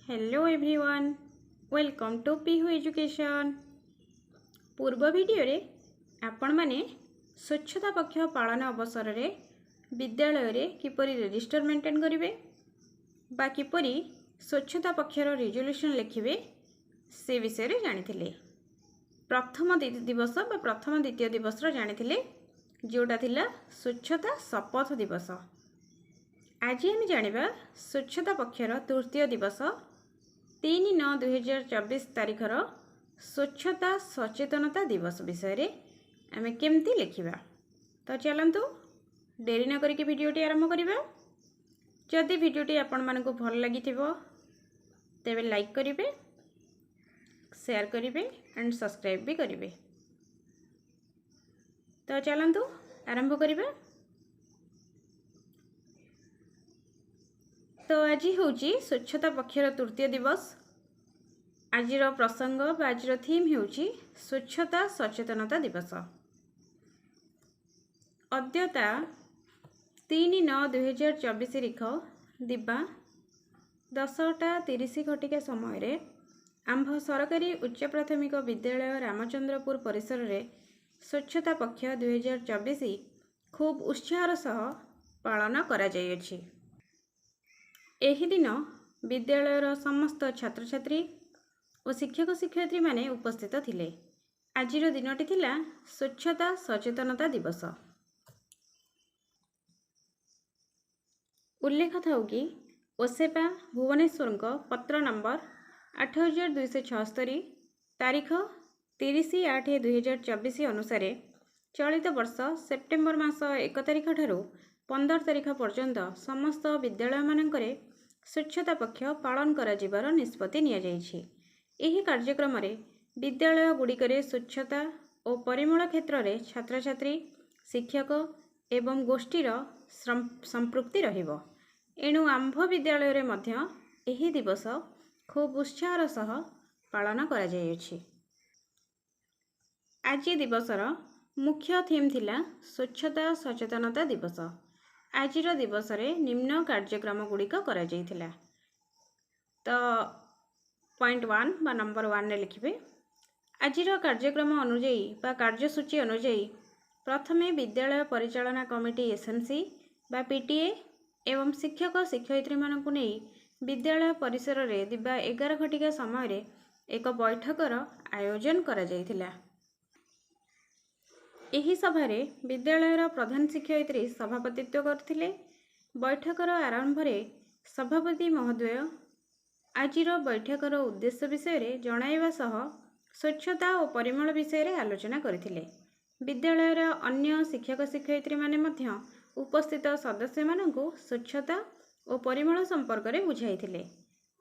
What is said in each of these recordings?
Hello everyone, welcome to Pihu education. पूर्व video रे आपण माने स्वच्छता पक्ष पालन अवसर रे विद्यालय रे किपरि रजिस्टर मेंटेन करिवे बा किपरि स्वच्छता पक्षर रिजोल्यूशन लिखिवे से विषय रे जानिथिले। प्रथम दिवस बा प्रथम द्वितीय दिवस रो जानिथिले जोटा थिला स्वच्छता शपथ दिवस। आज हम जानिबा स्वच्छता पक्षर तृतीय दिवस 3/9/2024 तारिखर स्वच्छता सचेतनता दिवस विषय रे आमे केमती लिखिबा। तो चलंतु देरी न करिके वीडियोटी आरंभ करिबा। जदि वीडियोटी आपण मानकु भल लागिथिबो तेबे लाइक करिवे, शेयर करिवे एंड सब्सक्राइब भी करिवे। तो चलंतु आरंभ करिबा। तो आज हूँ स्वच्छता पक्षर तृतीय दिवस। आज प्रसंग आज थीम हूँ स्वच्छता सचेतनता दिवस। अद्यता 3/9/2024 तारिख दिबा 10:30 घटिका समय आंभ सरकारी उच्च प्राथमिक विद्यालय रामचंद्रपुर परिसर रे स्वच्छता पक्ष 2024 खूब उत्साहर सह पालन करा जायछि। एही दिन विद्यालयर समस्त छात्र छात्री और शिक्षक शिक्षयित्री माने उपस्थित थिले। आजिर दिनटी थिला स्वच्छता सचेतनता दिवस। उल्लेख थाउ कि ओसेपा भुवनेश्वर पत्र नंबर 8276 तारीख 30/8/2024 अनुसार चलित वर्ष सेप्टेम्बर मास 1 तारिख ठारू 15 तारिख पर्यंत समस्त विद्यालय मानकरे स्वच्छता पक्ष पालन करा जिबार निष्पत्ति निया जायछि। एही कार्यक्रम रे विद्यालय गुड़िकरे स्वच्छता और परिमल क्षेत्र में छात्र छात्री शिक्षक एवं गोष्ठीर संपृक्ति रहिबो। एणु आंभ विद्यालय रे मध्य एही दिवस खूब उत्साहर सह पालन करा जायछि। आज दिवसर मुख्य थीम थिला स्वच्छता सचेतनता दिवस। आजिर दिवस रे निम्न कार्यक्रम गुड़िक करा जायथिला। तो पॉइंट 1 बा नंबर 1 रे लिखिबे। आजिर कार्यक्रम अनुଯାयी बा कार्यसूची अनुଯାयी प्रथमे विद्यालय परिचालना कमिटी एसएमसी बा पीटीए एवं शिक्षक शिक्षयित्री मानकु नै विद्यालय परिसर रे दिबा 11 घटिका समय रे एक बैठकर आयोजन करा जायथिला। एही सभारे विद्यालयर प्रधान शिक्षयित्री सभापतित्व करथिले। बैठकर आरंभ रे सभापति महोदय आजिर बैठकर उद्देश्य विषय रे जणाइबा सह स्वच्छता और परिमल विषय रे आलोचना करथिले। विद्यालयर अन्य शिक्षक शिक्षयित्री माने मध्य उपस्थित सदस्य मानकु स्वच्छता और परिमल संपर्क रे बुझाइथिले।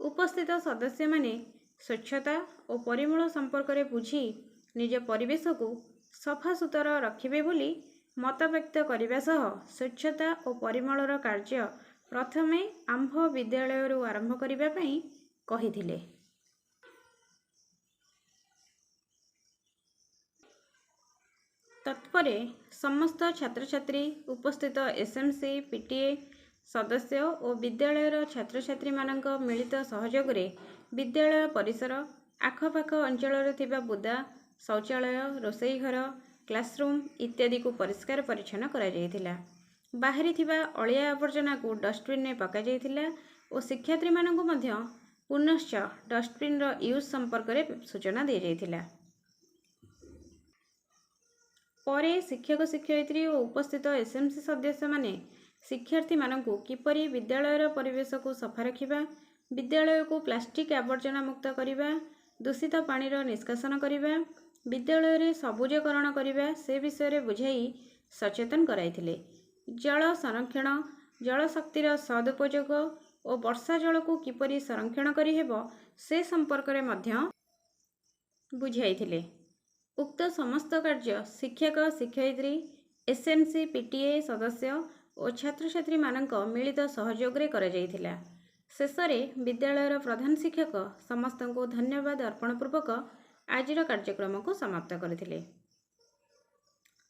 उपस्थित सदस्य माने स्वच्छता और परिमल संपर्क रे बुझी निज परिवेश को सफा सुतरा रखिबे बोली मत व्यक्त करिबा सह स्वच्छता और परिमलर कार्य प्रथमे आंभ विद्यालय आरंभ करिबा पई कहिथिले। तत्परे समस्त छात्र छात्री उपस्थित एसएमसी पीटीए सदस्य और विद्यालयर छात्र छात्री मानक मिलित सहयोग रे विद्यालय परिसर आखपाख अंचल थिबा बुदा शौचालय रोसई घर क्लासरूम इत्यादि को परिष्कार परिच्छन्न करा जायथिला। बाहरी थिबा अलिया आवर्जना को डस्टबिन में पका जायथिला और शिक्षार्थी मानकु मध्य पुनश्च डस्टबिन रो यूज संपर्क रे सूचना दे जायथिला। परे शिक्षक शिक्षयित्री और उपस्थित एसएमसी सदस्य माने शिक्षार्थी मानकु किपरि विद्यालयर परिवेश को सफा रखिबा, विद्यालय को प्लास्टिक आवर्जना मुक्त करिबा, दूषित पानी रो निष्कासन करिबा, विद्यालय रे सबुजकरण करिबा से विषय रे बुझाई सचेतन कराइथिले। जल संरक्षण, जल शक्तिर सदुपयोग और वर्षा जल को किपरि संरक्षण करि हेबो से संपर्क रे मध्य बुझाइथिले। उक्त समस्त कार्य शिक्षक शिक्षयित्री एसएमसी पीटीए सदस्य और छात्र छात्री मानक मिलित सहयोग रे करा जायथिला। शेष में विद्यालयर प्रधान शिक्षक समस्त को धन्यवाद अर्पण पूर्वक आजिर कार्यक्रम को समाप्त करथिले।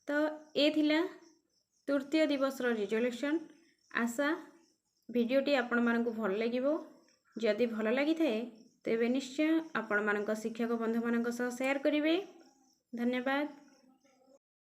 तो ए थिला तृतीय दिवस रिजोल्यूशन। आशा वीडियोटी आपण मानकु भल लागिबो। जदि भल लगी थाए तेबे निश्चय आपणमानଙ୍କ शिक्षक बंधुमानଙ୍କ सह शेयर करिवे। धन्यवाद।